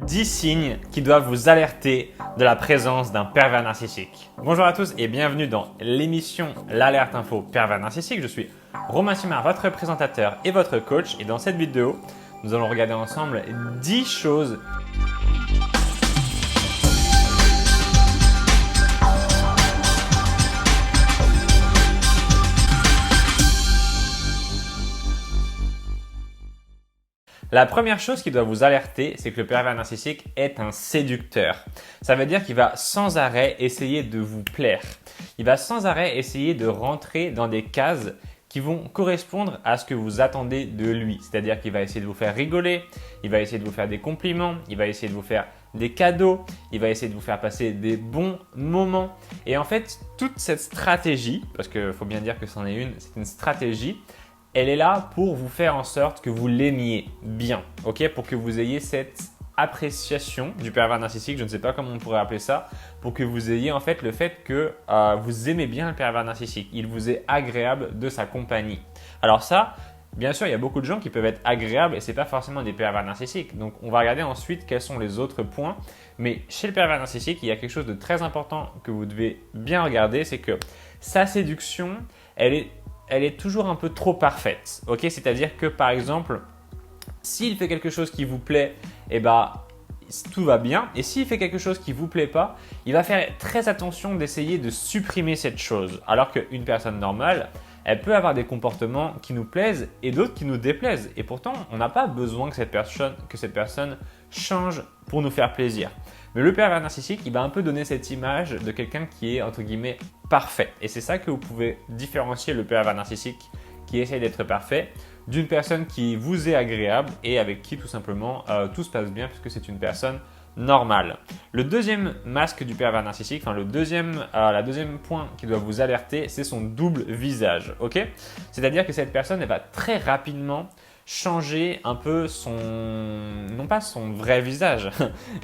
10 signes qui doivent vous alerter de la présence d'un pervers narcissique. Bonjour à tous et bienvenue dans l'émission L'Alerte Info Pervers Narcissique. Je suis Romain Simard, votre présentateur et votre coach. Et dans cette vidéo, nous allons regarder ensemble 10 choses La première chose qui doit vous alerter, c'est que le pervers narcissique est un séducteur. Ça veut dire qu'il va sans arrêt essayer de vous plaire. Il va sans arrêt essayer de rentrer dans des cases qui vont correspondre à ce que vous attendez de lui. C'est-à-dire qu'il va essayer de vous faire rigoler, il va essayer de vous faire des compliments, il va essayer de vous faire des cadeaux, il va essayer de vous faire passer des bons moments. Et en fait, toute cette stratégie, parce qu'il faut bien dire que c'en est une, c'est une stratégie, elle est là pour vous faire en sorte que vous l'aimiez bien, ok? Pour que vous ayez cette appréciation du pervers narcissique, je ne sais pas comment on pourrait appeler ça, pour que vous ayez en fait le fait que vous aimez bien le pervers narcissique, il vous est agréable de sa compagnie. Alors ça, bien sûr, il y a beaucoup de gens qui peuvent être agréables et ce n'est pas forcément des pervers narcissiques. Donc on va regarder ensuite quels sont les autres points. Mais chez le pervers narcissique, il y a quelque chose de très important que vous devez bien regarder, c'est que sa séduction, elle est toujours un peu trop parfaite, ok? C'est-à-dire que par exemple, s'il fait quelque chose qui vous plaît, tout va bien. Et s'il fait quelque chose qui ne vous plaît pas, il va faire très attention d'essayer de supprimer cette chose. Alors qu'une personne normale, elle peut avoir des comportements qui nous plaisent et d'autres qui nous déplaisent. Et pourtant, on n'a pas besoin que cette personne change pour nous faire plaisir. Mais le pervers narcissique, il va un peu donner cette image de quelqu'un qui est entre guillemets parfait. Et c'est ça que vous pouvez différencier le pervers narcissique qui essaie d'être parfait d'une personne qui vous est agréable et avec qui tout simplement tout se passe bien puisque c'est une personne normale. Le deuxième masque du pervers narcissique, la deuxième point qui doit vous alerter, c'est son double visage. Ok? C'est-à-dire que cette personne, elle va très rapidement changer un peu non pas son vrai visage,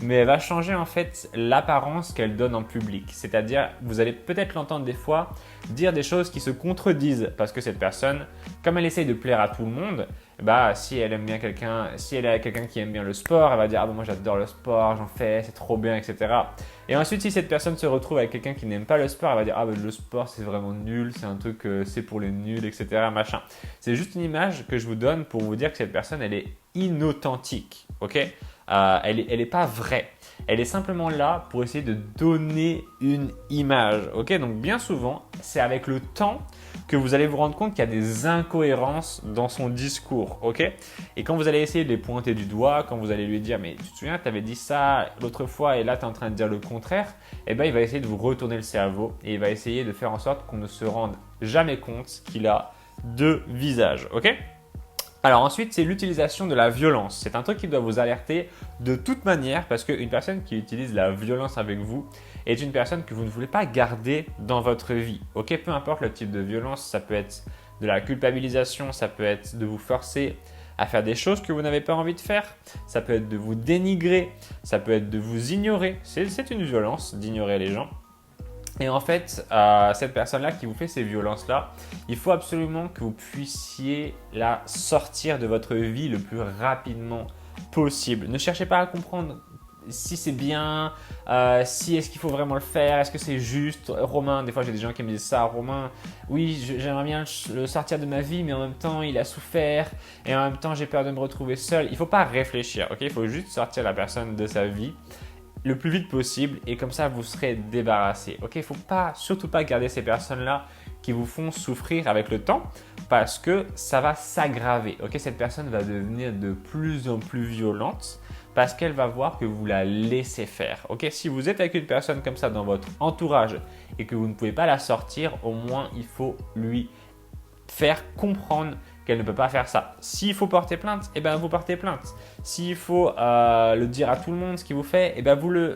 mais elle va changer en fait l'apparence qu'elle donne en public. C'est-à-dire, vous allez peut-être l'entendre des fois dire des choses qui se contredisent parce que cette personne, comme elle essaye de plaire à tout le monde, si elle aime bien si elle a quelqu'un qui aime bien le sport, elle va dire « Ah moi j'adore le sport, j'en fais, c'est trop bien, etc. » Et ensuite, si cette personne se retrouve avec quelqu'un qui n'aime pas le sport, elle va dire « Ah le sport c'est vraiment nul, c'est un truc, c'est pour les nuls, etc. » machin. C'est juste une image que je vous donne pour vous dire que cette personne, elle est inauthentique, ok? Elle est pas vraie. Elle est simplement là pour essayer de donner une image, ok? Donc bien souvent, c'est avec le temps que vous allez vous rendre compte qu'il y a des incohérences dans son discours, ok? Et quand vous allez essayer de les pointer du doigt, quand vous allez lui dire « Mais tu te souviens, tu avais dit ça l'autre fois et là, tu es en train de dire le contraire », il va essayer de vous retourner le cerveau et il va essayer de faire en sorte qu'on ne se rende jamais compte qu'il a deux visages, ok? Alors ensuite, c'est l'utilisation de la violence. C'est un truc qui doit vous alerter de toute manière parce qu'une personne qui utilise la violence avec vous est une personne que vous ne voulez pas garder dans votre vie. Ok, peu importe le type de violence, ça peut être de la culpabilisation, ça peut être de vous forcer à faire des choses que vous n'avez pas envie de faire, ça peut être de vous dénigrer, ça peut être de vous ignorer. C'est une violence d'ignorer les gens. Et en fait, cette personne-là qui vous fait ces violences-là, il faut absolument que vous puissiez la sortir de votre vie le plus rapidement possible. Ne cherchez pas à comprendre si c'est bien, si est-ce qu'il faut vraiment le faire, est-ce que c'est juste. Romain, des fois j'ai des gens qui me disent ça, Romain, oui, j'aimerais bien le sortir de ma vie, mais en même temps il a souffert et en même temps j'ai peur de me retrouver seul. Il ne faut pas réfléchir, ok? Il faut juste sortir la personne de sa vie le plus vite possible et comme ça vous serez débarrassé. Ok, il ne faut surtout pas garder ces personnes-là qui vous font souffrir avec le temps parce que ça va s'aggraver. Ok, cette personne va devenir de plus en plus violente parce qu'elle va voir que vous la laissez faire. Ok, si vous êtes avec une personne comme ça dans votre entourage et que vous ne pouvez pas la sortir, au moins il faut lui faire comprendre qu'elle ne peut pas faire ça. S'il faut porter plainte, vous portez plainte. S'il faut le dire à tout le monde ce qu'il vous fait,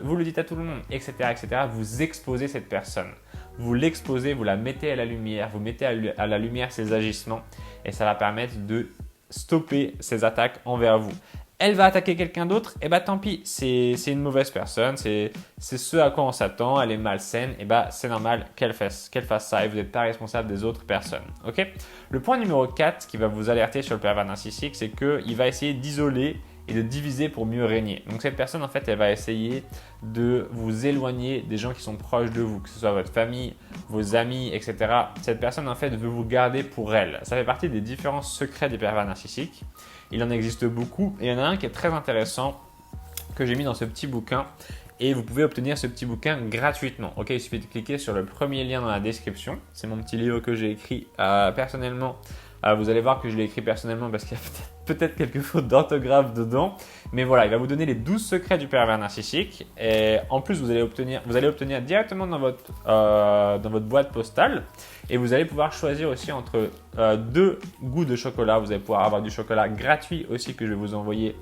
vous le dites à tout le monde, etc., etc. Vous exposez cette personne. Vous l'exposez, vous la mettez à la lumière, vous mettez à la lumière ses agissements et ça va permettre de stopper ses attaques envers vous. Elle va attaquer quelqu'un d'autre, tant pis, c'est une mauvaise personne, c'est ce à quoi on s'attend, elle est malsaine, c'est normal qu'elle fasse ça et vous n'êtes pas responsable des autres personnes. Ok? Le point numéro 4 qui va vous alerter sur le pervers narcissique, c'est qu'il va essayer d'isoler et de diviser pour mieux régner. Donc cette personne, en fait, elle va essayer de vous éloigner des gens qui sont proches de vous, que ce soit votre famille, vos amis, etc. Cette personne, en fait, veut vous garder pour elle. Ça fait partie des différents secrets des pervers narcissiques. Il en existe beaucoup et il y en a un qui est très intéressant que j'ai mis dans ce petit bouquin. Et vous pouvez obtenir ce petit bouquin gratuitement. Ok, il suffit de cliquer sur le premier lien dans la description. C'est mon petit livre que j'ai écrit personnellement. Vous allez voir que je l'ai écrit personnellement parce qu'il y a peut-être quelques fautes d'orthographe dedans. Mais voilà, il va vous donner les 12 secrets du pervers narcissique. Et en plus, vous allez obtenir directement dans votre boîte postale. Et vous allez pouvoir choisir aussi entre deux goûts de chocolat. Vous allez pouvoir avoir du chocolat gratuit aussi que je vais vous envoyer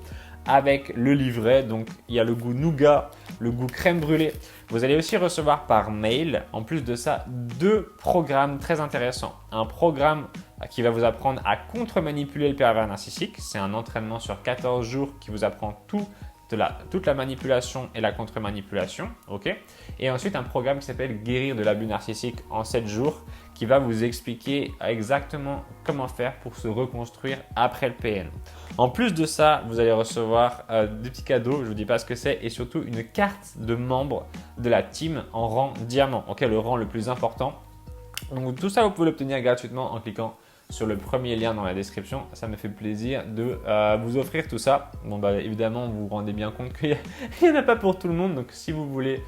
avec le livret. Donc, il y a le goût nougat, le goût crème brûlée. Vous allez aussi recevoir par mail, en plus de ça, 2 programmes très intéressants. Un programme qui va vous apprendre à contre-manipuler le pervers narcissique. C'est un entraînement sur 14 jours qui vous apprend toute la manipulation et la contre-manipulation. Okay, et ensuite, un programme qui s'appelle Guérir de l'abus narcissique en 7 jours qui va vous expliquer exactement comment faire pour se reconstruire après le PN. En plus de ça, vous allez recevoir des petits cadeaux, je ne vous dis pas ce que c'est, et surtout une carte de membre de la team en rang diamant, okay, le rang le plus important. Donc tout ça, vous pouvez l'obtenir gratuitement en cliquant sur le premier lien dans la description. Ça me fait plaisir de vous offrir tout ça. Bon, évidemment, vous vous rendez bien compte qu'il n'y en a pas pour tout le monde. Donc, si vous voulez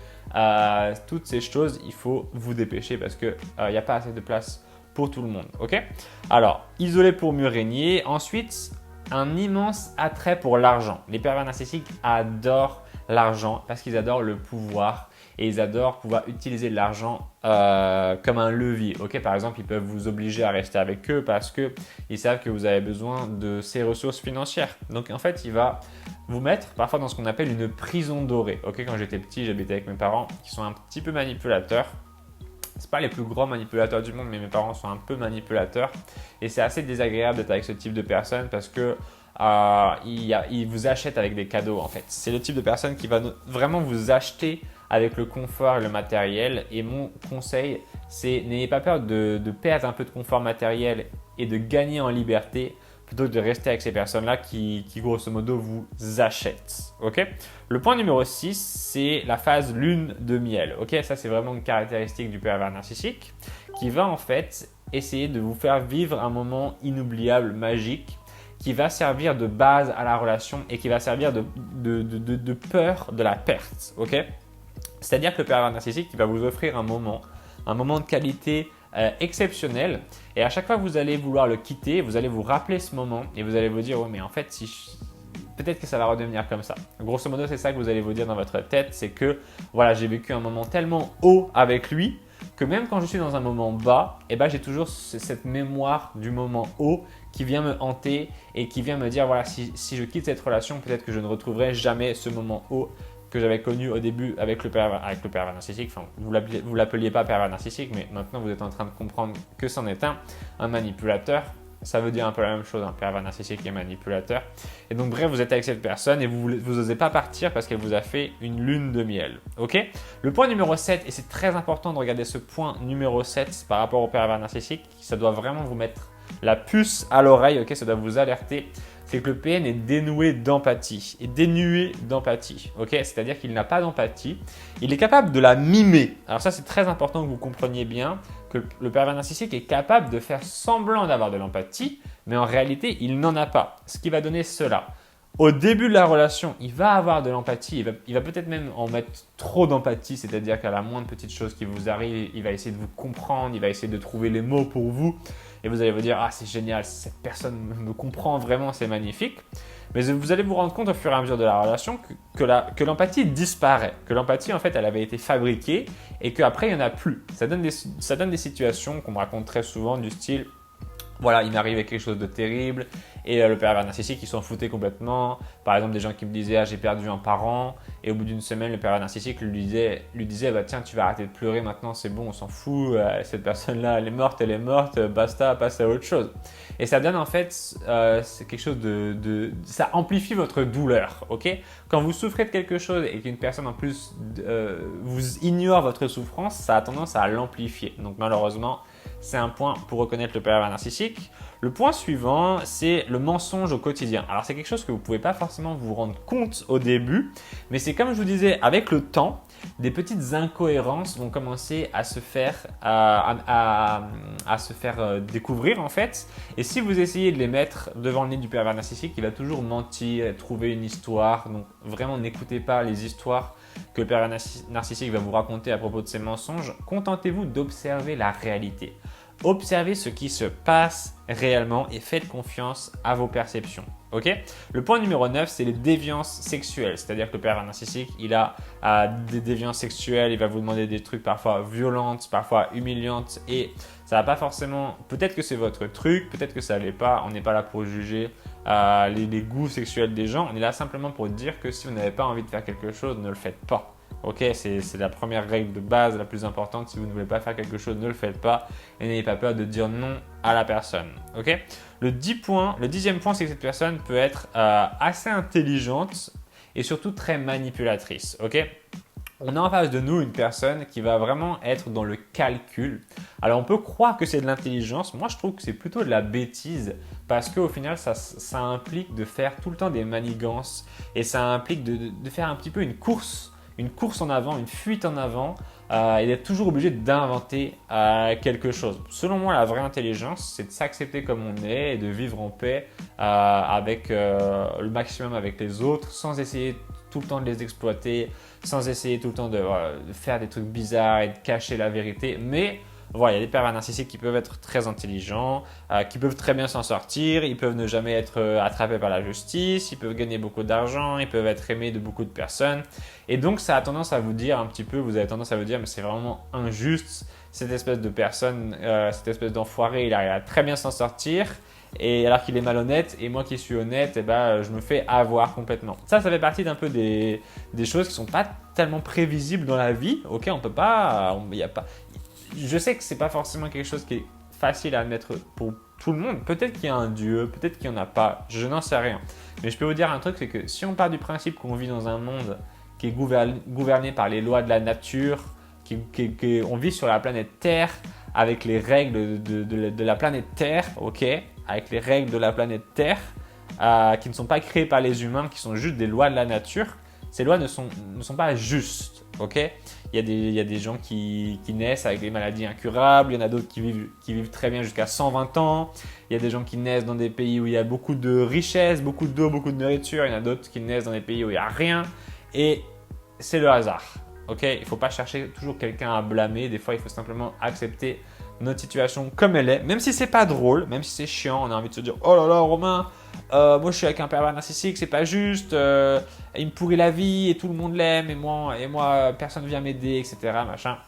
toutes ces choses, il faut vous dépêcher parce qu'il n'y a pas assez de place pour tout le monde. Okay, alors, isoler pour mieux régner. Ensuite, un immense attrait pour l'argent. Les pervers narcissiques adorent l'argent parce qu'ils adorent le pouvoir. Et ils adorent pouvoir utiliser l'argent comme un levier. Okay, par exemple, ils peuvent vous obliger à rester avec eux parce qu'ils savent que vous avez besoin de ces ressources financières. Donc, en fait, il va vous mettre parfois dans ce qu'on appelle une prison dorée. Okay, quand j'étais petit, j'habitais avec mes parents qui sont un petit peu manipulateurs. Ce pas les plus grands manipulateurs du monde, mais mes parents sont un peu manipulateurs. Et c'est assez désagréable d'être avec ce type de personnes parce que ils vous achètent avec des cadeaux en fait. C'est le type de personne qui va vraiment vous acheter avec le confort et le matériel. Et mon conseil, c'est n'ayez pas peur de perdre un peu de confort matériel et de gagner en liberté plutôt que de rester avec ces personnes-là qui grosso modo vous achètent. Okay, le point numéro 6, c'est la phase lune de miel. Okay, ça, c'est vraiment une caractéristique du pervers narcissique qui va en fait essayer de vous faire vivre un moment inoubliable, magique, qui va servir de base à la relation et qui va servir de peur de la perte. Okay, c'est-à-dire que le pervers narcissique il va vous offrir un moment de qualité exceptionnel et à chaque fois que vous allez vouloir le quitter, vous allez vous rappeler ce moment et vous allez vous dire « oui mais en fait peut-être que ça va redevenir comme ça ». Grosso modo c'est ça que vous allez vous dire dans votre tête, c'est que voilà j'ai vécu un moment tellement haut avec lui que même quand je suis dans un moment bas, j'ai toujours cette mémoire du moment haut qui vient me hanter et qui vient me dire voilà si je quitte cette relation peut-être que je ne retrouverai jamais ce moment haut que j'avais connu au début avec le pervers narcissique. Enfin, vous l'appeliez pas pervers narcissique, mais maintenant vous êtes en train de comprendre que c'en est un manipulateur. Ça veut dire un peu la même chose, un pervers narcissique et manipulateur. Et donc bref, vous êtes avec cette personne et vous n'osez pas partir parce qu'elle vous a fait une lune de miel. Okay, le point numéro 7, et c'est très important de regarder ce point numéro 7 par rapport au pervers narcissique, ça doit vraiment vous mettre la puce à l'oreille, okay, ça doit vous alerter. C'est que le PN est dénué d'empathie. Okay, c'est-à-dire qu'il n'a pas d'empathie. Il est capable de la mimer. Alors ça, c'est très important que vous compreniez bien que le pervers narcissique est capable de faire semblant d'avoir de l'empathie, mais en réalité, il n'en a pas. Ce qui va donner cela. Au début de la relation, il va avoir de l'empathie. Il va peut-être même en mettre trop d'empathie, c'est-à-dire qu'à la moindre petite chose qui vous arrive, il va essayer de vous comprendre, il va essayer de trouver les mots pour vous. Et vous allez vous dire « Ah, c'est génial, cette personne me comprend vraiment, c'est magnifique ». Mais vous allez vous rendre compte au fur et à mesure de la relation que l'empathie disparaît. Que l'empathie, en fait, elle avait été fabriquée et qu'après, il n'y en a plus. Ça donne des situations qu'on me raconte très souvent du style « Voilà, il m'est arrivé quelque chose de terrible ». Et le pervers narcissique, il s'en foutait complètement. Par exemple, des gens qui me disaient « Ah, j'ai perdu un parent ». Et au bout d'une semaine, le pervers narcissique lui disait bah, « Tiens, tu vas arrêter de pleurer maintenant, c'est bon, on s'en fout. Cette personne-là, elle est morte, basta, passe à autre chose. » Et ça donne en fait, c'est quelque chose ça amplifie votre douleur. Okay, quand vous souffrez de quelque chose et qu'une personne en plus vous ignore votre souffrance, ça a tendance à l'amplifier. Donc malheureusement, c'est un point pour reconnaître le pervers narcissique. Le point suivant, c'est le mensonge au quotidien. Alors, c'est quelque chose que vous ne pouvez pas forcément vous rendre compte au début, mais c'est comme je vous disais, avec le temps, des petites incohérences vont commencer à se faire, découvrir en fait. Et si vous essayez de les mettre devant le nez du pervers narcissique, il va toujours mentir, trouver une histoire. Donc, vraiment, n'écoutez pas les histoires que le pervers narcissique va vous raconter à propos de ses mensonges. Contentez-vous d'observer la réalité. Observez ce qui se passe réellement et faites confiance à vos perceptions. Ok. Le point numéro 9, c'est les déviances sexuelles. C'est-à-dire que le pervers narcissique, il a des déviances sexuelles, il va vous demander des trucs parfois violentes, parfois humiliantes et ça va pas forcément… Peut-être que c'est votre truc, peut-être que ça ne l'est pas. On n'est pas là pour juger les goûts sexuels des gens. On est là simplement pour dire que si vous n'avez pas envie de faire quelque chose, ne le faites pas. Ok, c'est la première règle de base, la plus importante. Si vous ne voulez pas faire quelque chose, ne le faites pas et n'ayez pas peur de dire non à la personne. Ok. Le 10e point, c'est que cette personne peut être assez intelligente et surtout très manipulatrice. Ok. On a en face de nous une personne qui va vraiment être dans le calcul. Alors, on peut croire que c'est de l'intelligence. Moi, je trouve que c'est plutôt de la bêtise parce qu'au final, ça implique de faire tout le temps des manigances et ça implique de faire un petit peu une course en avant, une fuite en avant et d'être toujours obligé d'inventer quelque chose. Selon moi, la vraie intelligence, c'est de s'accepter comme on est et de vivre en paix avec le maximum avec les autres sans essayer tout le temps de les exploiter, sans essayer tout le temps de faire des trucs bizarres et de cacher la vérité. Mais voilà, il y a des pervers narcissiques qui peuvent être très intelligents, qui peuvent très bien s'en sortir, ils peuvent ne jamais être attrapés par la justice, ils peuvent gagner beaucoup d'argent, ils peuvent être aimés de beaucoup de personnes. Et donc, ça a tendance à vous dire un petit peu, vous avez tendance à vous dire, mais c'est vraiment injuste, cette espèce de personne, cette espèce d'enfoiré, il arrive à très bien s'en sortir. Et alors qu'il est malhonnête et moi qui suis honnête, je me fais avoir complètement. Ça fait partie d'un peu des choses qui sont pas tellement prévisibles dans la vie. Ok, on peut pas, y a pas. Je sais que c'est pas forcément quelque chose qui est facile à admettre pour tout le monde. Peut-être qu'il y a un Dieu, peut-être qu'il n'y en a pas. Je n'en sais rien. Mais je peux vous dire un truc, c'est que si on part du principe qu'on vit dans un monde qui est gouverné par les lois de la nature, on vit sur la planète Terre avec les règles de la planète Terre, ok, avec les règles de la planète Terre, qui ne sont pas créées par les humains, qui sont juste des lois de la nature. Ces lois ne sont pas justes, ok. Il y a des gens qui naissent avec des maladies incurables, il y en a d'autres qui vivent très bien jusqu'à 120 ans, il y a des gens qui naissent dans des pays où il y a beaucoup de richesses, beaucoup d'eau, beaucoup de nourriture, il y en a d'autres qui naissent dans des pays où il n'y a rien, et c'est le hasard. Ok, il ne faut pas chercher toujours quelqu'un à blâmer, des fois il faut simplement accepter notre situation comme elle est, même si c'est pas drôle, même si c'est chiant, on a envie de se dire oh là là Romain, moi je suis avec un pervers narcissique, c'est pas juste, il me pourrit la vie et tout le monde l'aime et moi personne vient m'aider, etc. Machin.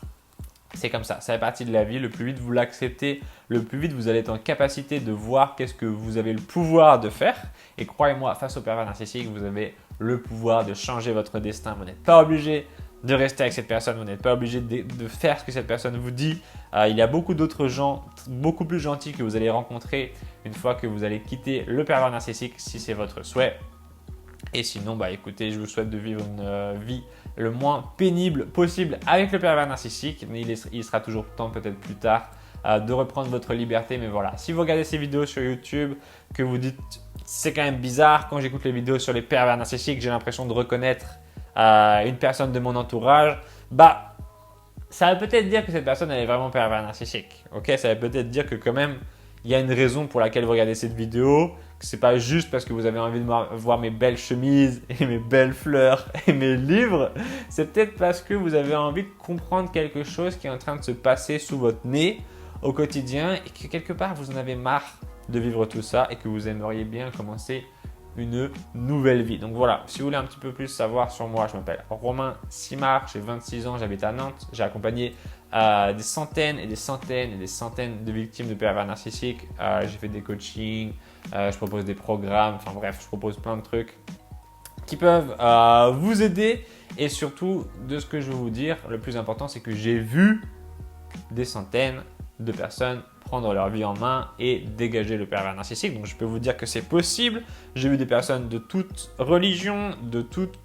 C'est comme ça fait partie de la vie. Le plus vite vous l'acceptez, le plus vite vous allez être en capacité de voir qu'est-ce que vous avez le pouvoir de faire. Et croyez-moi, face au pervers narcissique, vous avez le pouvoir de changer votre destin. Vous n'êtes pas obligé de rester avec cette personne, vous n'êtes pas obligé de faire ce que cette personne vous dit. Il y a beaucoup d'autres gens beaucoup plus gentils que vous allez rencontrer une fois que vous allez quitter le pervers narcissique si c'est votre souhait. Et sinon, écoutez, je vous souhaite de vivre une vie le moins pénible possible avec le pervers narcissique. Mais il sera toujours temps peut-être plus tard de reprendre votre liberté. Mais voilà, si vous regardez ces vidéos sur YouTube, que vous dites c'est quand même bizarre, quand j'écoute les vidéos sur les pervers narcissiques, j'ai l'impression de reconnaître une personne de mon entourage, ça veut peut-être dire que cette personne elle est vraiment pervers narcissique. Ok, ça veut peut-être dire que quand même il y a une raison pour laquelle vous regardez cette vidéo, que c'est pas juste parce que vous avez envie de voir mes belles chemises et mes belles fleurs et mes livres. C'est peut-être parce que vous avez envie de comprendre quelque chose qui est en train de se passer sous votre nez au quotidien et que quelque part vous en avez marre de vivre tout ça et que vous aimeriez bien commencer une nouvelle vie. Donc voilà, si vous voulez un petit peu plus savoir sur moi, je m'appelle Romain Simard, j'ai 26 ans, j'habite à Nantes, j'ai accompagné des centaines et des centaines et des centaines de victimes de pervers narcissiques. J'ai fait des coachings, je propose des programmes, enfin bref, je propose plein de trucs qui peuvent vous aider. Et surtout, de ce que je veux vous dire, le plus important, c'est que j'ai vu des centaines de personnes prendre leur vie en main et dégager le pervers narcissique. Donc je peux vous dire que c'est possible. J'ai vu des personnes de toute religion, de toute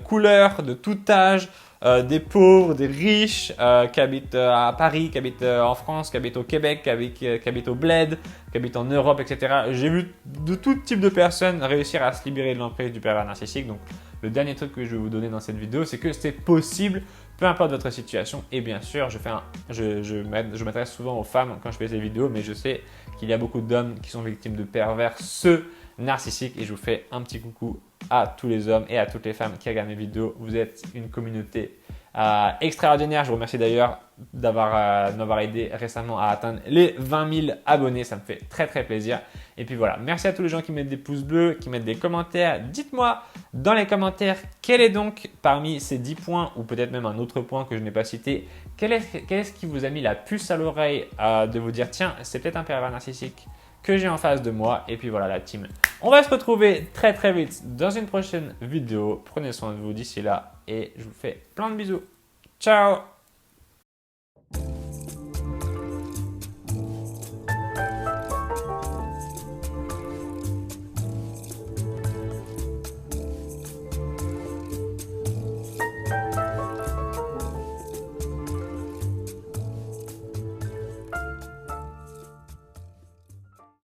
couleur, de tout âge, des pauvres, des riches, qui habitent à Paris, qui habitent en France, qui habitent au Québec, qui habitent au Bled, qui habitent en Europe, etc. J'ai vu de tout type de personnes réussir à se libérer de l'emprise du pervers narcissique. Donc, le dernier truc que je vais vous donner dans cette vidéo, c'est que c'est possible, peu importe votre situation. Et bien sûr, je m'adresse souvent aux femmes quand je fais ces vidéos, mais je sais qu'il y a beaucoup d'hommes qui sont victimes de pervers narcissiques. Et je vous fais un petit coucou à tous les hommes et à toutes les femmes qui regardent mes vidéos. Vous êtes une communauté extraordinaire. Je vous remercie d'ailleurs de m'avoir aidé récemment à atteindre les 20 000 abonnés. Ça me fait très très plaisir. Et puis voilà, merci à tous les gens qui mettent des pouces bleus, qui mettent des commentaires. Dites-moi dans les commentaires quel est donc parmi ces 10 points ou peut-être même un autre point que je n'ai pas cité, quel est ce qui vous a mis la puce à l'oreille de vous dire tiens, c'est peut-être un pervers narcissique que j'ai en face de moi. Et puis voilà la team. On va se retrouver très très vite dans une prochaine vidéo. Prenez soin de vous d'ici là et je vous fais plein de bisous. Ciao!